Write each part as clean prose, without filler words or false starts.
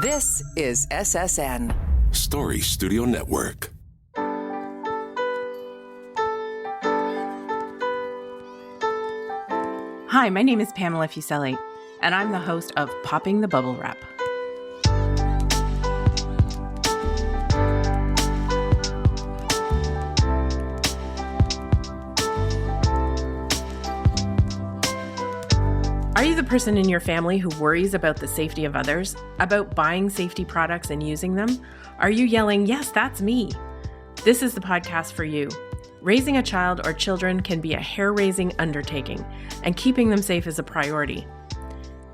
This is SSN. Story Studio Network. Hi, my name is Pamela Fuselli, and I'm the host of Popping the Bubble Wrap. Are you the person in your family who worries about the safety of others, about buying safety products and using them? Are you yelling, "Yes, that's me"? This is the podcast for you. Raising a child or children can be a hair-raising undertaking, and keeping them safe is a priority.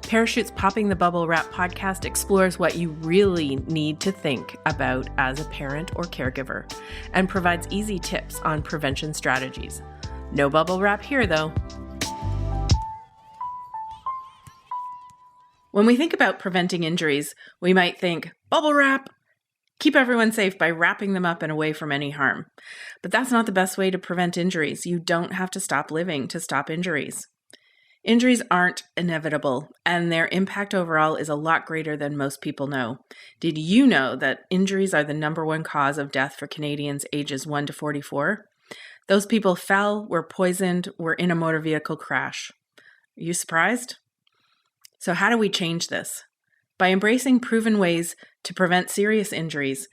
Parachute's Popping the Bubble Wrap podcast explores what you really need to think about as a parent or caregiver, and provides easy tips on prevention strategies. No bubble wrap here, though. When we think about preventing injuries, we might think, bubble wrap, keep everyone safe by wrapping them up and away from any harm. But that's not the best way to prevent injuries. You don't have to stop living to stop injuries. Injuries aren't inevitable, and their impact overall is a lot greater than most people know. Did you know that injuries are the number one cause of death for Canadians ages 1 to 44? Those people fell, were poisoned, were in a motor vehicle crash. Are you surprised? So how do we change this? By embracing proven ways to prevent serious injuries.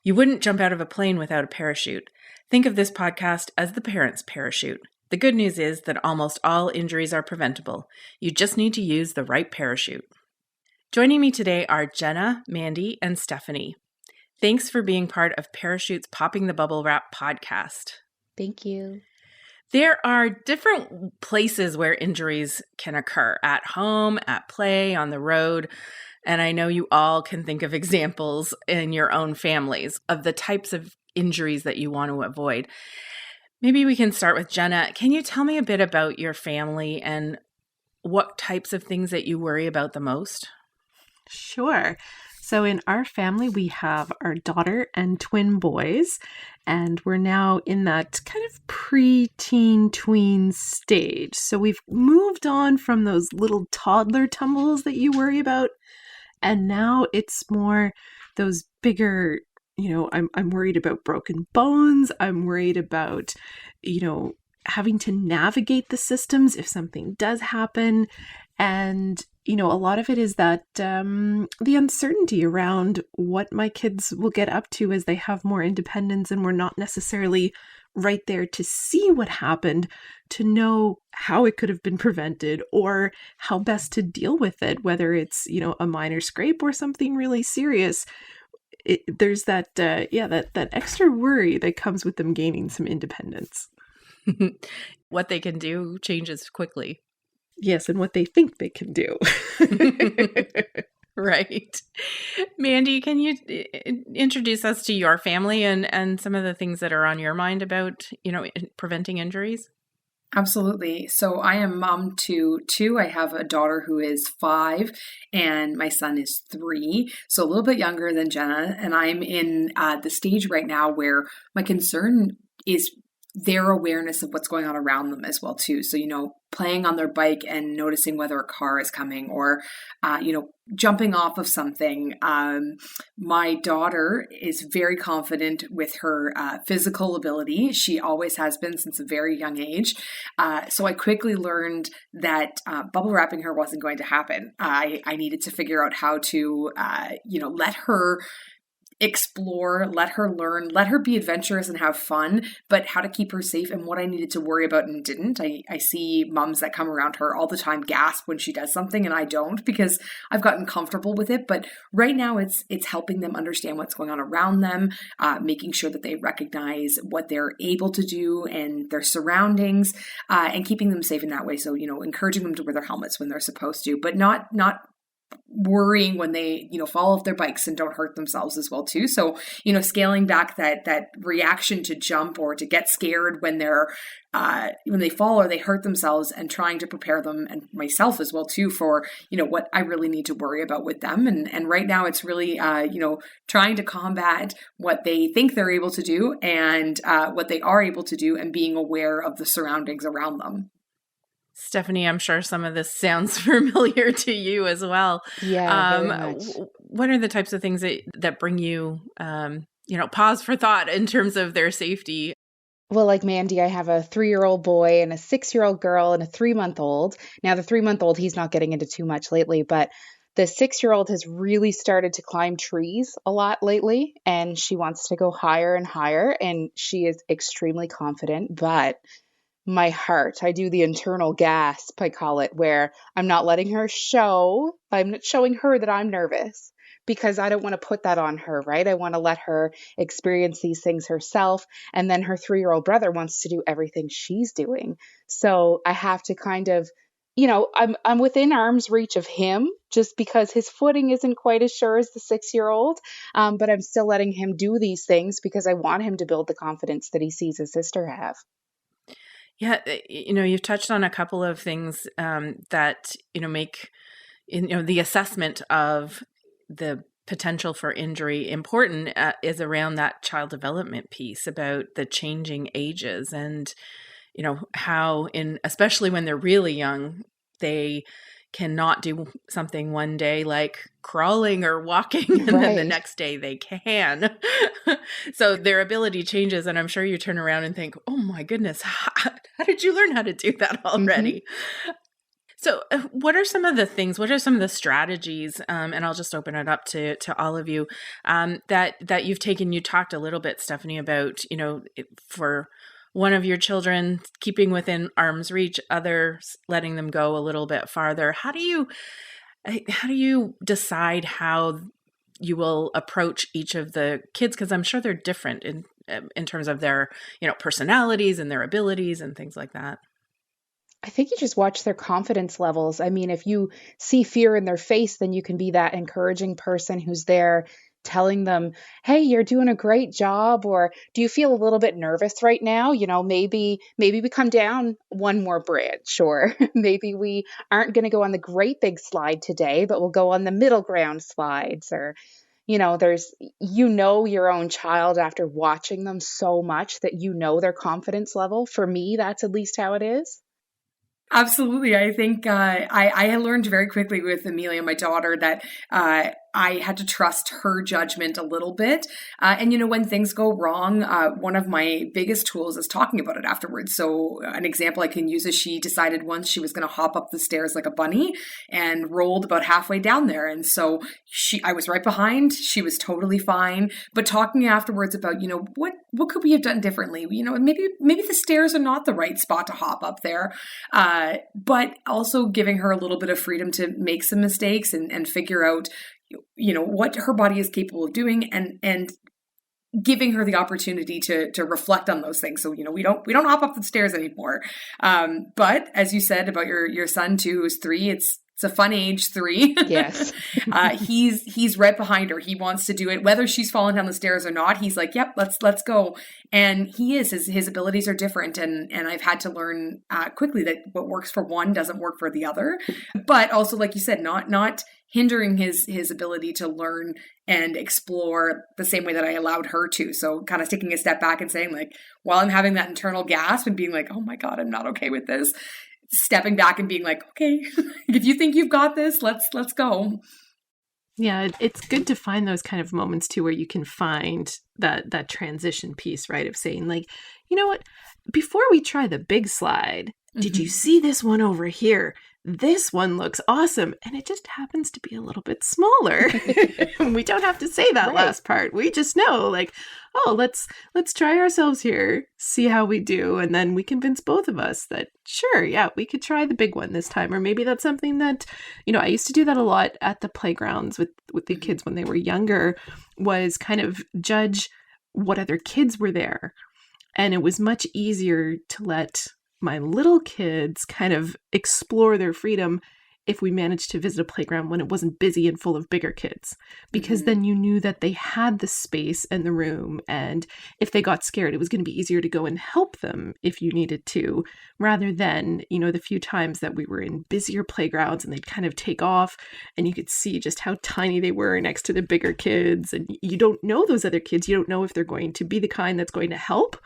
You wouldn't jump out of a plane without a parachute. Think of this podcast as the parent's parachute. The good news is that almost all injuries are preventable. You just need to use the right parachute. Joining me today are Jenna, Mandy, and Stephanie. Thanks for being part of Parachute's Popping the Bubble Wrap podcast. Thank you. There are different places where injuries can occur, at home, at play, on the road, and I know you all can think of examples in your own families of the types of injuries that you want to avoid. Maybe we can start with Jenna. Can you tell me a bit about your family and what types of things that you worry about the most? Sure. So in our family, we have our daughter and twin boys, and we're now in that kind of pre-teen tween stage. So we've moved on from those little toddler tumbles that you worry about, and now it's more those bigger, I'm worried about broken bones. I'm worried about, having to navigate the systems if something does happen. And a lot of it is that the uncertainty around what my kids will get up to as they have more independence, and we're not necessarily right there to see what happened, to know how it could have been prevented or how best to deal with it, whether it's, a minor scrape or something really serious. There's that extra worry that comes with them gaining some independence. What they can do changes quickly. Yes, and what they think they can do. Right. Mandy, can you introduce us to your family and some of the things that are on your mind about, preventing injuries? Absolutely. So I am mom to two. I have a daughter who is 5 and my son is 3. So a little bit younger than Jenna. And I'm in the stage right now where my concern is their awareness of what's going on around them as well too. So, playing on their bike and noticing whether a car is coming or, jumping off of something. My daughter is very confident with her physical ability. She always has been since a very young age. So I quickly learned that bubble wrapping her wasn't going to happen. I needed to figure out how to, let her explore, let her learn, let her be adventurous and have fun, but how to keep her safe and what I needed to worry about and didn't. I see moms that come around her all the time gasp when she does something, and I don't, because I've gotten comfortable with it. But right now it's helping them understand what's going on around them, making sure that they recognize what they're able to do and their surroundings, and keeping them safe in that way. So, encouraging them to wear their helmets when they're supposed to, but not worrying when they, fall off their bikes and don't hurt themselves as well too. So, scaling back that reaction to jump or to get scared when when they fall or they hurt themselves, and trying to prepare them and myself as well too for, what I really need to worry about with them. And right now it's really, trying to combat what they think they're able to do and what they are able to do, and being aware of the surroundings around them. Stephanie, I'm sure some of this sounds familiar to you as well. Yeah, very much. what are the types of things that bring you, pause for thought in terms of their safety? Well, like Mandy, I have a 3-year-old boy and a 6-year-old girl and a 3-month-old. Now, the 3-month-old, he's not getting into too much lately, but the 6-year-old has really started to climb trees a lot lately, and she wants to go higher and higher, and she is extremely confident, but my heart, I do the internal gasp, I call it, where I'm not letting her I'm not showing her that I'm nervous because I don't want to put that on her, right? I want to let her experience these things herself. And then her 3-year-old brother wants to do everything she's doing. So I have to kind of, I'm within arm's reach of him just because his footing isn't quite as sure as the 6-year-old. But I'm still letting him do these things because I want him to build the confidence that he sees his sister have. Yeah, you've touched on a couple of things that make the assessment of the potential for injury important is around that child development piece about the changing ages and how especially when they're really young, they cannot do something one day like crawling or walking and then the next day they can. So their ability changes, and I'm sure you turn around and think, oh my goodness, how did you learn how to do that already? Mm-hmm. So what are some of the strategies, and I'll just open it up to all of you, that you've taken? You talked a little bit, Stephanie, about, for one of your children, keeping within arm's reach, others letting them go a little bit farther. How do you decide how you will approach each of the kids? Because I'm sure they're different in terms of their, personalities and their abilities and things like that. I think you just watch their confidence levels. I mean, if you see fear in their face, then you can be that encouraging person who's there telling them, hey, you're doing a great job, or do you feel a little bit nervous right now? Maybe we come down one more bridge, or maybe we aren't going to go on the great big slide today, but we'll go on the middle ground slides, or there's your own child after watching them so much that their confidence level. For me, that's at least how it is. Absolutely. I think I learned very quickly with Amelia, my daughter, that I had to trust her judgment a little bit. And when things go wrong, one of my biggest tools is talking about it afterwards. So an example I can use is she decided once she was going to hop up the stairs like a bunny and rolled about halfway down there. And so I was right behind. She was totally fine. But talking afterwards about, what could we have done differently? Maybe the stairs are not the right spot to hop up there. But also giving her a little bit of freedom to make some mistakes and figure out, what her body is capable of doing, and giving her the opportunity to reflect on those things. So, we don't hop up the stairs anymore. But as you said about your son too, who's 3, it's a fun age, 3. Yes. He's right behind her. He wants to do it, whether she's falling down the stairs or not. He's like, yep, let's go. And his abilities are different. And I've had to learn quickly that what works for one doesn't work for the other. But also, like you said, not hindering his ability to learn and explore the same way that I allowed her to. So kind of taking a step back and saying, like, while I'm having that internal gasp and being like, oh my God, I'm not okay with this, stepping back and being like, okay, if you think you've got this, let's go. Yeah, it's good to find those kind of moments too, where you can find that transition piece, right? Of saying, like, you know what, before we try the big slide, did you see this one over here? This one looks awesome. And it just happens to be a little bit smaller. We don't have to say that last part. We just know, like, oh, let's try ourselves here, see how we do. And then we convince both of us that, sure, yeah, we could try the big one this time. Or maybe that's something that, I used to do that a lot at the playgrounds with the kids when they were younger, was kind of judge what other kids were there. And it was much easier to let my little kids kind of explore their freedom if we managed to visit a playground when it wasn't busy and full of bigger kids, because then you knew that they had the space and the room. And if they got scared, it was going to be easier to go and help them if you needed to, rather than, the few times that we were in busier playgrounds and they'd kind of take off and you could see just how tiny they were next to the bigger kids. And you don't know those other kids. You don't know if they're going to be the kind that's going to help,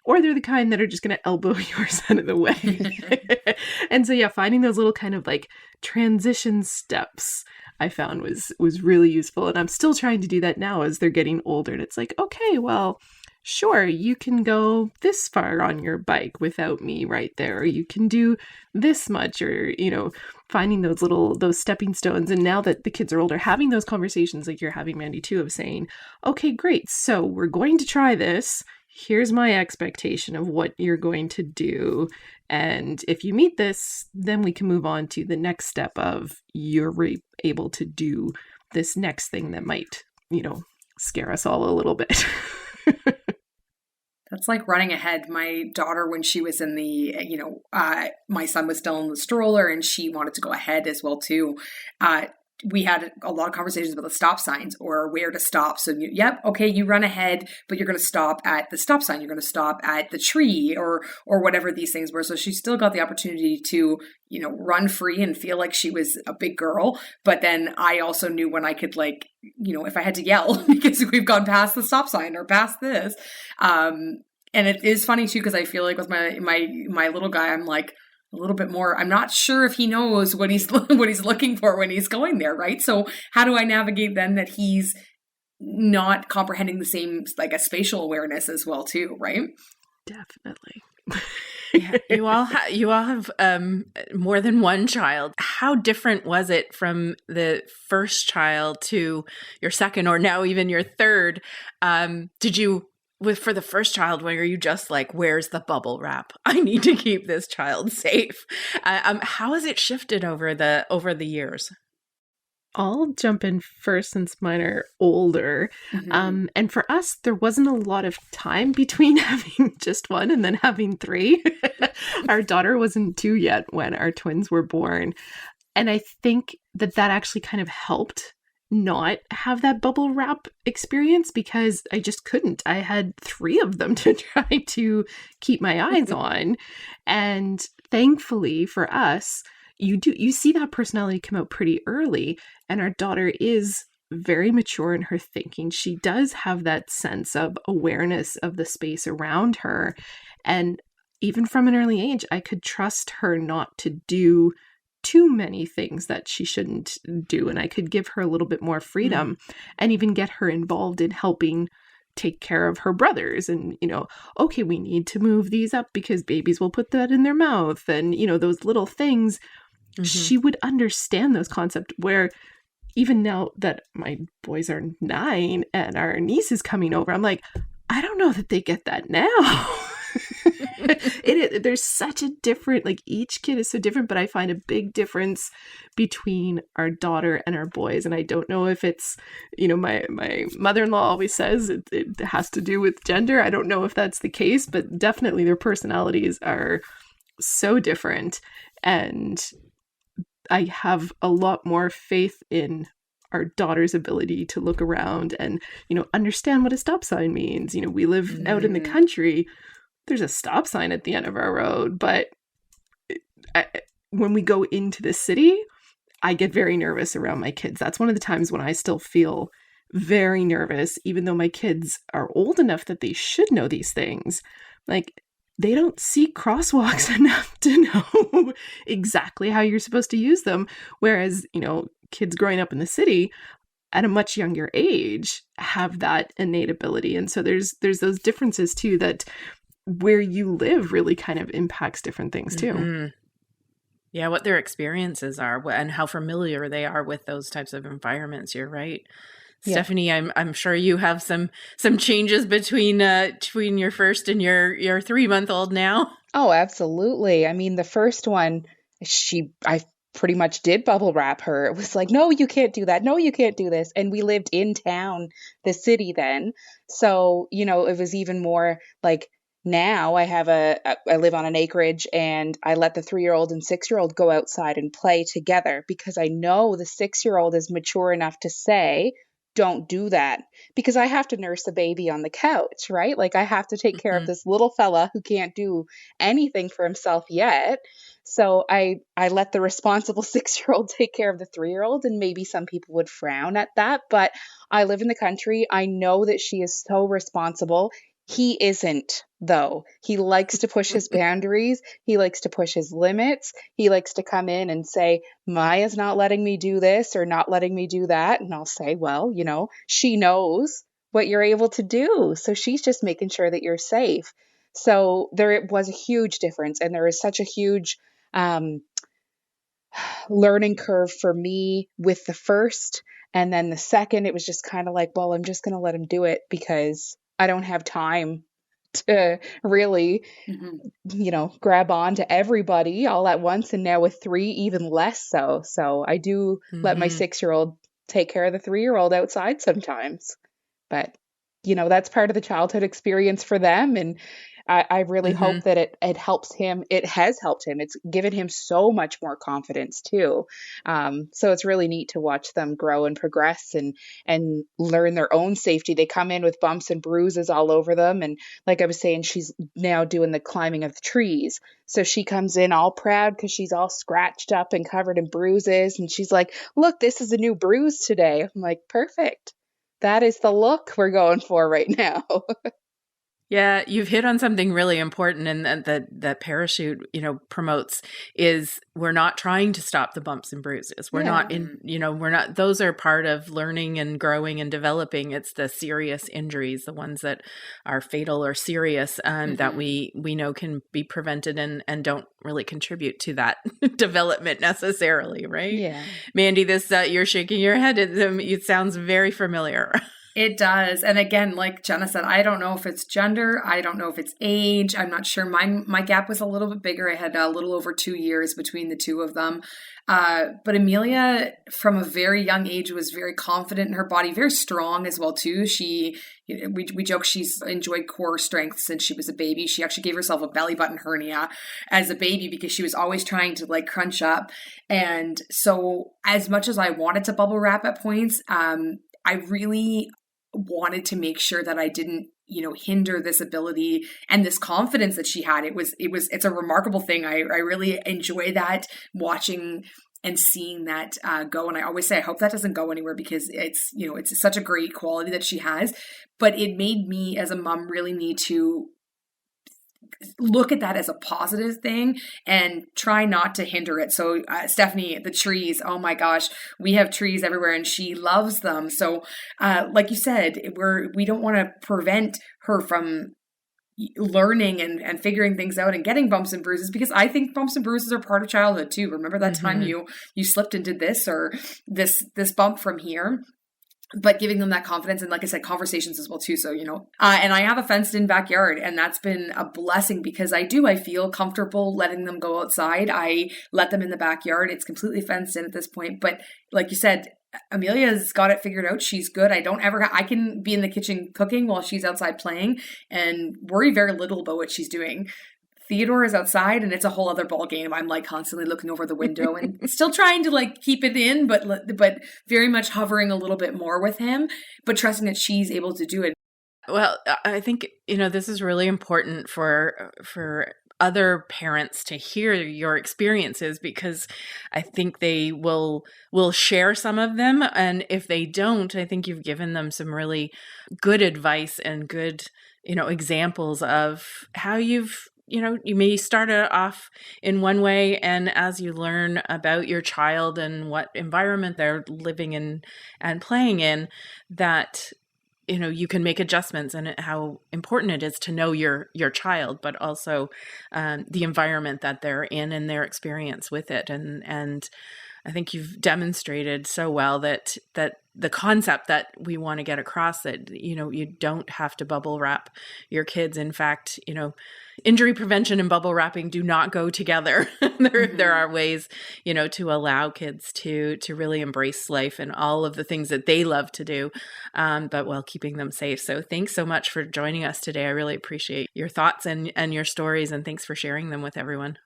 or they're the kind that are just going to elbow yours out of the way. And so, yeah, finding those little kind of like transition steps I found was really useful. And I'm still trying to do that now as they're getting older. And it's like, okay, well, sure, you can go this far on your bike without me right there. Or you can do this much, or, finding those stepping stones. And now that the kids are older, having those conversations like you're having, Mandy, too, of saying, okay, great. So we're going to try this. Here's my expectation of what you're going to do. And if you meet this, then we can move on to the next step of you're able to do this next thing that might, scare us all a little bit. That's like running ahead. My daughter, when she was in the, my son was still in the stroller and she wanted to go ahead as well too. We had a lot of conversations about the stop signs or where to stop. So, you run ahead, but you're going to stop at the stop sign. You're going to stop at the tree or whatever these things were. So she still got the opportunity to, run free and feel like she was a big girl. But then I also knew when I could, if I had to yell because we've gone past the stop sign or past this. And it is funny too, because I feel like with my little guy, I'm like, a little bit more. I'm not sure if he knows what he's looking for when he's going there, right? So how do I navigate then that he's not comprehending the same, like a spatial awareness as well too, right? Definitely. Yeah, you all have more than one child. How different was it from the first child to your second, or now even your third? For the first child, where you just like, where's the bubble wrap? I need to keep this child safe. How has it shifted over the years? I'll jump in first since mine are older. Mm-hmm. And for us, there wasn't a lot of time between having just one and then having three. Our daughter wasn't 2 yet when our twins were born. And I think that actually kind of helped not have that bubble wrap experience, because I just couldn't. I had 3 of them to try to keep my eyes on. And thankfully for us, you see that personality come out pretty early, and our daughter is very mature in her thinking. She does have that sense of awareness of the space around her. And even from an early age, I could trust her not to do too many things that she shouldn't do. And I could give her a little bit more freedom and even get her involved in helping take care of her brothers. And, okay, we need to move these up because babies will put that in their mouth. And, those little things, she would understand those concepts, where even now that my boys are 9 and our niece is coming over, I'm like, I don't know that they get that now. There's such a different, each kid is so different, but I find a big difference between our daughter and our boys. And I don't know if it's, my mother-in-law always says it has to do with gender. I don't know if that's the case, but definitely their personalities are so different. And I have a lot more faith in our daughter's ability to look around and, understand what a stop sign means. We live out in the country. There's a stop sign at the end of our road, but when we go into the city, I get very nervous around my kids. That's one of the times when I still feel very nervous, even though my kids are old enough that they should know these things. They don't see crosswalks enough to know exactly how you're supposed to use them. Whereas, kids growing up in the city at a much younger age have that innate ability. And so there's those differences too, that where you live really kind of impacts different things too. Mm-hmm. Yeah, what their experiences are and how familiar they are with those types of environments. You're right. Yeah. Stephanie, I'm sure you have some changes between your first and your 3-month-old now. Oh, absolutely. I mean, the first one, I pretty much did bubble wrap her. It was like, no, you can't do that. No, you can't do this. And we lived in town, the city then. So, it was even more like, now I live on an acreage, and I let the 3-year-old and 6-year-old go outside and play together, because I know the 6-year-old is mature enough to say, don't do that, because I have to nurse a baby on the couch, right? I have to take care of this little fella who can't do anything for himself yet. So I let the responsible 6-year-old take care of the 3-year-old, and maybe some people would frown at that, but I live in the country. I know that she is so responsible. He isn't. though. He likes to push his boundaries. He likes to push his limits. He likes to come in and say, Maya's not letting me do this or not letting me do that. And I'll say, well, she knows what you're able to do. So she's just making sure that you're safe. So there was a huge difference. And there is such a huge learning curve for me with the first. And then the second, it was just kind of like, well, I'm just going to let him do it because I don't have time to really, grab on to everybody all at once. And now with 3, even less so. So I do let my 6-year-old take care of the 3-year-old outside sometimes. But, that's part of the childhood experience for them. And I really hope that it helps him. It has helped him. It's given him so much more confidence too. So it's really neat to watch them grow and progress and learn their own safety. They come in with bumps and bruises all over them. And like I was saying, she's now doing the climbing of the trees. So she comes in all proud because she's all scratched up and covered in bruises. And she's like, look, this is a new bruise today. I'm like, perfect. That is the look we're going for right now. Yeah, you've hit on something really important, and that parachute, promotes is we're not trying to stop the bumps and bruises. We're not we're not, those are part of learning and growing and developing. It's the serious injuries, the ones that are fatal or serious, that we know can be prevented and don't really contribute to that development necessarily, right? Yeah. Mandy, this, you're shaking your head. It sounds very familiar. It does. And again, like Jenna said, I don't know if it's gender. I don't know if it's age. I'm not sure. My gap was a little bit bigger. I had a little over 2 years between the two of them. But Amelia, from a very young age, was very confident in her body, very strong as well, too. We joke she's enjoyed core strength since she was a baby. She actually gave herself a belly button hernia as a baby because she was always trying to crunch up. And so as much as I wanted to bubble wrap at points, I really wanted to make sure that I didn't, hinder this ability and this confidence that she had. It's a remarkable thing. I really enjoy that, watching and seeing that go. And I always say, I hope that doesn't go anywhere because it's such a great quality that she has, but it made me as a mom really need to look at that as a positive thing and try not to hinder it. So Stephanie, the trees, oh my gosh, we have trees everywhere and she loves them. So like you said, we don't want to prevent her from learning and figuring things out and getting bumps and bruises, because I think bumps and bruises are part of childhood too. Remember that time you slipped into this or this bump from here? But giving them that confidence and, like I said, conversations as well too. So, and I have a fenced in backyard, and that's been a blessing because I feel comfortable letting them go outside. I let them in the backyard. It's completely fenced in at this point. But like you said, Amelia's got it figured out. She's good. I can be in the kitchen cooking while she's outside playing and worry very little about what she's doing. Theodore is outside and it's a whole other ball game. I'm constantly looking over the window and still trying to keep it in, but very much hovering a little bit more with him, but trusting that she's able to do it. Well, I think, this is really important for other parents to hear your experiences, because I think they will share some of them. And if they don't, I think you've given them some really good advice and good, examples of how you may start it off in one way, and as you learn about your child and what environment they're living in and playing in, that, you can make adjustments, and how important it is to know your child, but also the environment that they're in and their experience with it. And I think you've demonstrated so well that the concept that we want to get across, that, you don't have to bubble wrap your kids. In fact, injury prevention and bubble wrapping do not go together. There are ways, to allow kids to really embrace life and all of the things that they love to do, but while keeping them safe. So thanks so much for joining us today. I really appreciate your thoughts and your stories, and thanks for sharing them with everyone.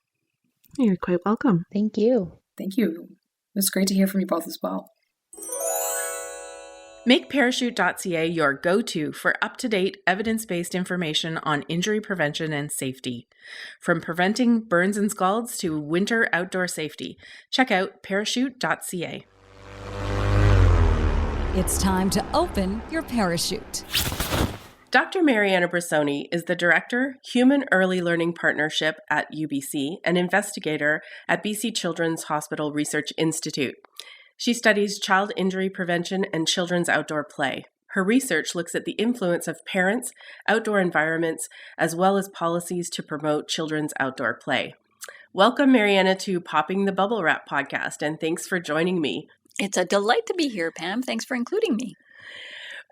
You're quite welcome. Thank you. Thank you. It was great to hear from you both as well. Make parachute.ca your go-to for up-to-date, evidence-based information on injury prevention and safety. From preventing burns and scalds to winter outdoor safety, check out parachute.ca. It's time to open your parachute. Dr. Mariana Bressoni is the Director, Human Early Learning Partnership at UBC and investigator at BC Children's Hospital Research Institute. She studies child injury prevention and children's outdoor play. Her research looks at the influence of parents, outdoor environments, as well as policies to promote children's outdoor play. Welcome, Mariana, to Popping the Bubble Wrap podcast, and thanks for joining me. It's a delight to be here, Pam. Thanks for including me.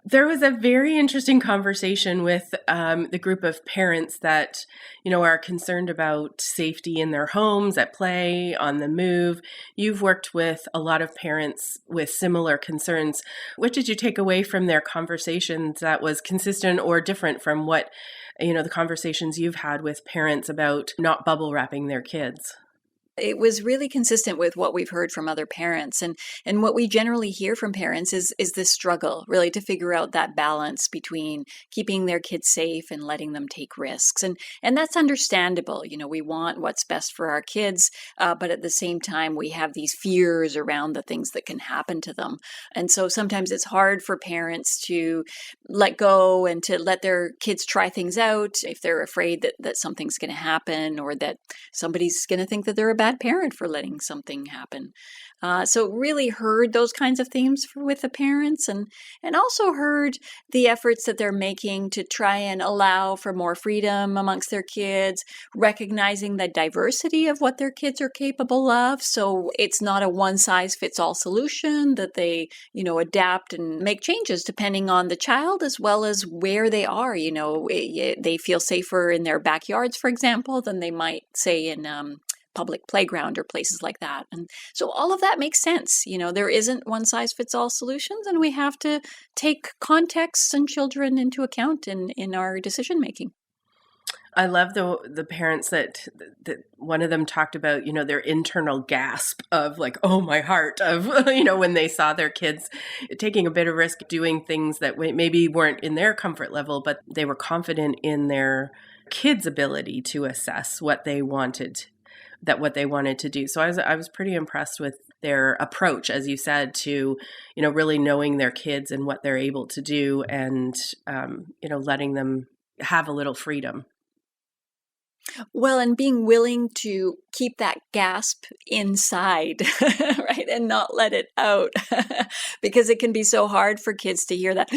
There was a very interesting conversation with the group of parents that, are concerned about safety in their homes, at play, on the move. You've worked with a lot of parents with similar concerns. What did you take away from their conversations that was consistent or different from what, the conversations you've had with parents about not bubble wrapping their kids? It was really consistent with what we've heard from other parents. And what we generally hear from parents is this struggle, really, to figure out that balance between keeping their kids safe and letting them take risks. And that's understandable. We want what's best for our kids, but at the same time, we have these fears around the things that can happen to them. And so sometimes it's hard for parents to let go and to let their kids try things out if they're afraid that something's going to happen or that somebody's going to think that they're a bad parent for letting something happen. So really heard those kinds of themes with the parents and also heard the efforts that they're making to try and allow for more freedom amongst their kids, recognizing the diversity of what their kids are capable of. So it's not a one-size-fits-all solution, that they, adapt and make changes depending on the child as well as where they are. They feel safer in their backyards, for example, than they might say in public playground or places like that. And so all of that makes sense. There isn't one size fits all solutions, and we have to take contexts and children into account in our decision making. I love the parents that one of them talked about, their internal gasp of like, oh, my heart, of, when they saw their kids taking a bit of risk, doing things that maybe weren't in their comfort level, but they were confident in their kids' ability to assess what they wanted to do. So I was pretty impressed with their approach, as you said, to, really knowing their kids and what they're able to do and, letting them have a little freedom. Well, and being willing to keep that gasp inside, right, and not let it out, because it can be so hard for kids to hear that,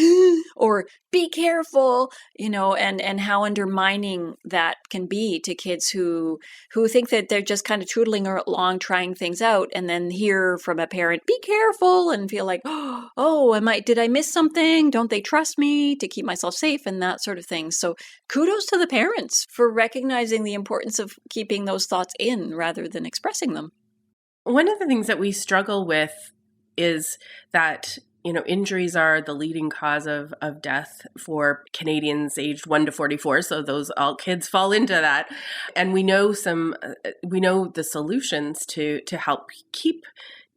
or be careful, and how undermining that can be to kids who think that they're just kind of tootling along, trying things out, and then hear from a parent, be careful, and feel like, oh, did I miss something? Don't they trust me to keep myself safe, and that sort of thing. So kudos to the parents for recognizing the importance of keeping those thoughts in rather than expressing them. One of the things that we struggle with is that, injuries are the leading cause of death for Canadians aged 1 to 44. So those all kids fall into that. And we know the solutions to help keep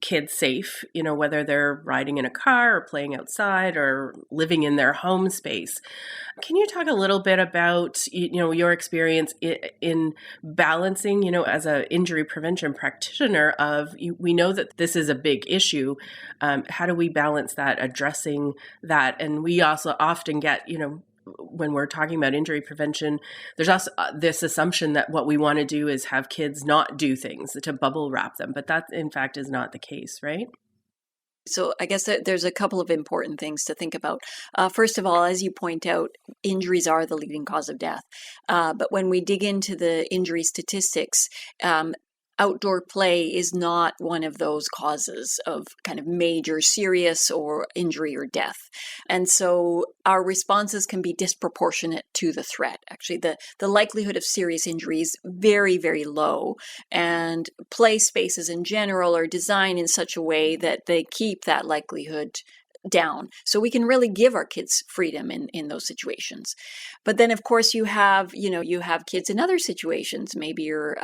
kids safe, whether they're riding in a car or playing outside or living in their home space. Can you talk a little bit about, your experience in balancing, as an injury prevention practitioner we know that this is a big issue. How do we balance that, addressing that? And we also often get, when we're talking about injury prevention, there's also this assumption that what we want to do is have kids not do things, to bubble wrap them. But that, in fact, is not the case, right? So I guess that there's a couple of important things to think about. First of all, as you point out, injuries are the leading cause of death. But when we dig into the injury statistics, outdoor play is not one of those causes of kind of major serious or injury or death. And so our responses can be disproportionate to the threat. Actually, the likelihood of serious injury is very, very low. And play spaces in general are designed in such a way that they keep that likelihood down. So we can really give our kids freedom in those situations. But then, of course, you have kids in other situations. Maybe you're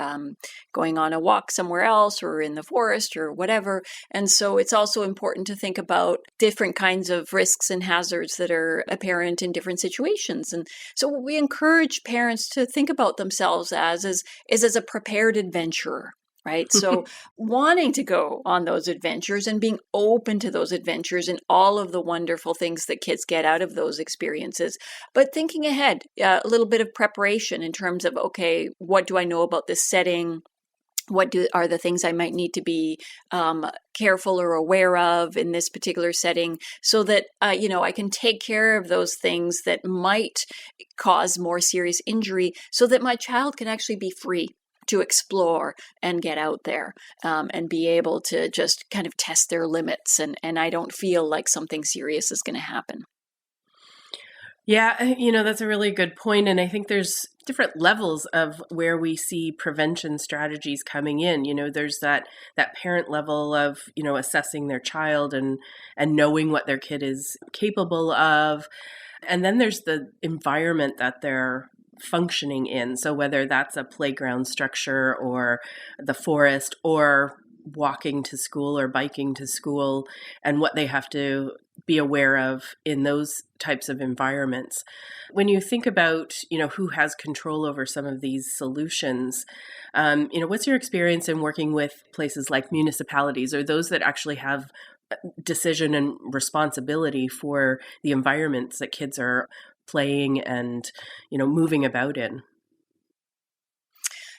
going on a walk somewhere else or in the forest or whatever. And so it's also important to think about different kinds of risks and hazards that are apparent in different situations. And so we encourage parents to think about themselves as a prepared adventurer. right? So wanting to go on those adventures and being open to those adventures and all of the wonderful things that kids get out of those experiences, but thinking ahead, a little bit of preparation in terms of, okay, what do I know about this setting? What are the things I might need to be careful or aware of in this particular setting, so that I can take care of those things that might cause more serious injury, so that my child can actually be free to explore and get out there and be able to just kind of test their limits, and I don't feel like something serious is going to happen. Yeah, that's a really good point. And I think there's different levels of where we see prevention strategies coming in. There's that parent level of, assessing their child and knowing what their kid is capable of. And then there's the environment that they're functioning in. So whether that's a playground structure or the forest or walking to school or biking to school, and what they have to be aware of in those types of environments. When you think about, who has control over some of these solutions, what's your experience in working with places like municipalities or those that actually have decision and responsibility for the environments that kids are playing and, moving about in?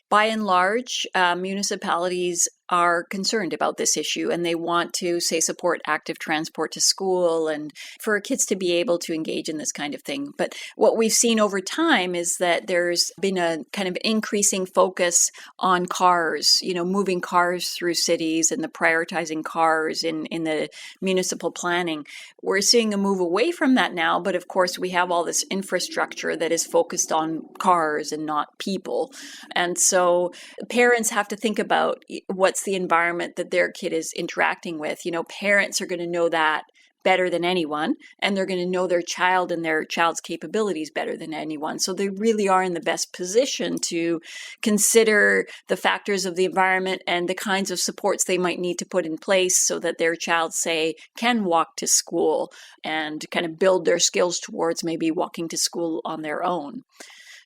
By and large, municipalities are concerned about this issue, and they want to, say, support active transport to school and for kids to be able to engage in this kind of thing. But what we've seen over time is that there's been a kind of increasing focus on cars, moving cars through cities and the prioritizing cars in the municipal planning. We're seeing a move away from that now, but of course we have all this infrastructure that is focused on cars and not people. And so parents have to think about what's the environment that their kid is interacting with. Parents are going to know that better than anyone, and they're going to know their child and their child's capabilities better than anyone. So they really are in the best position to consider the factors of the environment and the kinds of supports they might need to put in place so that their child, say, can walk to school and kind of build their skills towards maybe walking to school on their own.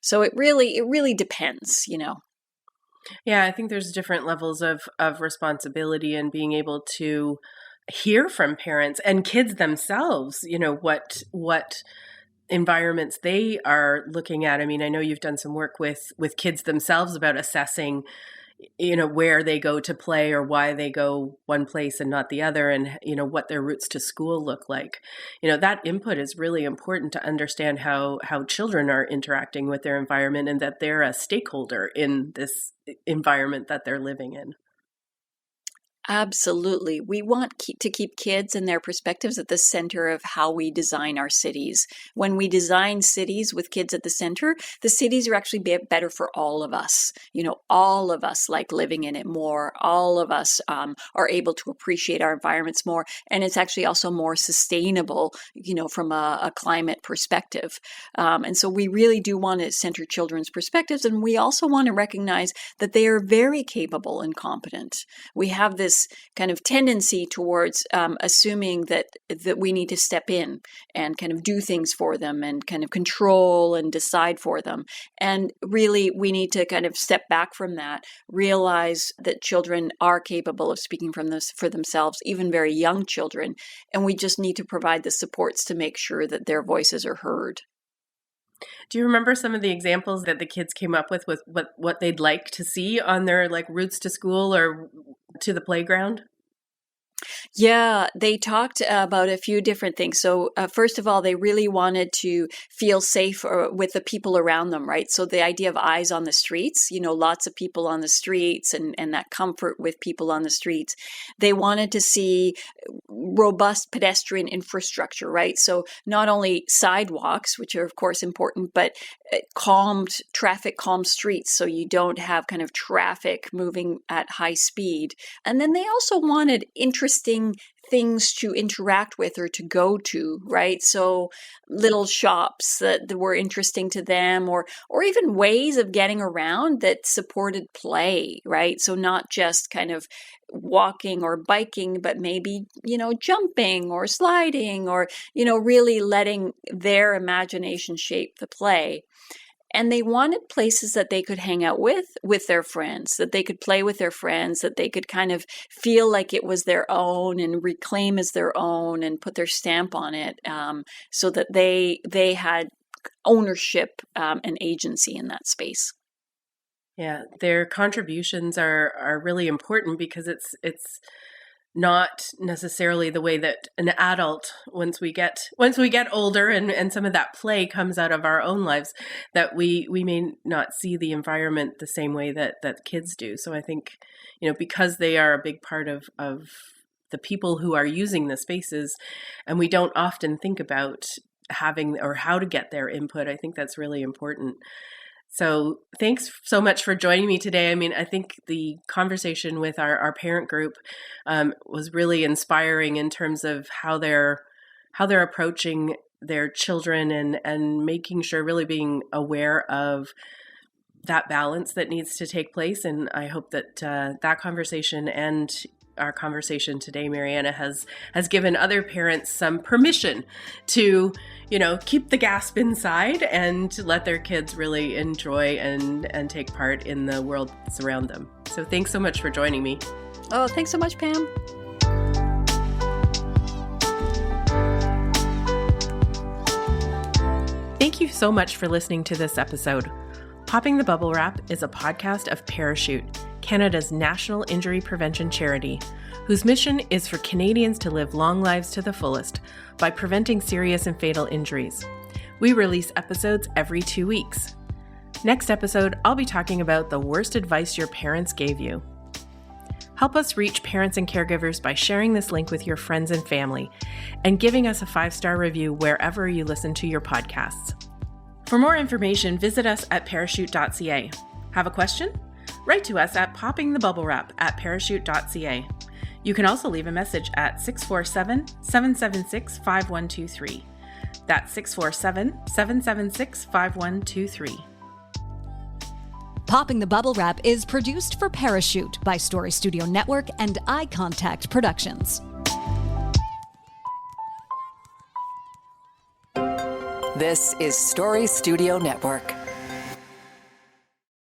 So it really depends, Yeah, I think there's different levels of responsibility and being able to hear from parents and kids themselves, what environments they are looking at. I mean, I know you've done some work with kids themselves about assessing, where they go to play or why they go one place and not the other, and, what their routes to school look like. That input is really important to understand how children are interacting with their environment and that they're a stakeholder in this environment that they're living in. Absolutely. We want to keep kids and their perspectives at the center of how we design our cities. When we design cities with kids at the center, the cities are actually better for all of us. All of us like living in it more. All of us are able to appreciate our environments more. And it's actually also more sustainable, from a climate perspective. And so we really do want to center children's perspectives. And we also want to recognize that they are very capable and competent. We have this kind of tendency towards assuming that we need to step in and kind of do things for them and kind of control and decide for them. And really, we need to kind of step back from that, realize that children are capable of speaking for themselves, even very young children, and we just need to provide the supports to make sure that their voices are heard. Do you remember some of the examples that the kids came up with what they'd like to see on their routes to school or to the playground? Yeah, they talked about a few different things. So first of all, they really wanted to feel safe with the people around them, right? So the idea of eyes on the streets, lots of people on the streets and that comfort with people on the streets. They wanted to see robust pedestrian infrastructure, right? So not only sidewalks, which are of course important, but calm streets so you don't have kind of traffic moving at high speed. And then they also wanted interesting things to interact with or to go to, right? So little shops that were interesting to them, or even ways of getting around that supported play, right? So not just kind of walking or biking, but maybe, jumping or sliding or, really letting their imagination shape the play. And they wanted places that they could hang out with their friends, that they could play with their friends, that they could kind of feel like it was their own and reclaim as their own and put their stamp on it, so that they had ownership and agency in that space. Yeah, their contributions are really important because it's not necessarily the way that an adult, once we get older and some of that play comes out of our own lives, that we may not see the environment the same way that kids do. So I think, because they are a big part of the people who are using the spaces, and we don't often think about having or how to get their input, I think that's really important. So thanks so much for joining me today. I mean, I think the conversation with our parent group was really inspiring in terms of how they're approaching their children and making sure, really being aware of that balance that needs to take place. And I hope that that conversation and our conversation today, Mariana, has given other parents some permission to, keep the gasp inside and let their kids really enjoy and take part in the world that's around them. So thanks so much for joining me. Oh, thanks so much, Pam. Thank you so much for listening to this episode. Popping the Bubble Wrap is a podcast of Parachute, Canada's national injury prevention charity, whose mission is for Canadians to live long lives to the fullest by preventing serious and fatal injuries. We release episodes every 2 weeks. Next episode, I'll be talking about the worst advice your parents gave you. Help us reach parents and caregivers by sharing this link with your friends and family and giving us a 5-star review wherever you listen to your podcasts. For more information, visit us at parachute.ca. Have a question? Write to us at poppingthebubblewrap@parachute.ca. You can also leave a message at 647-776-5123. That's 647-776-5123. Popping the Bubble Wrap is produced for Parachute by Story Studio Network and Eye Contact Productions. This is Story Studio Network.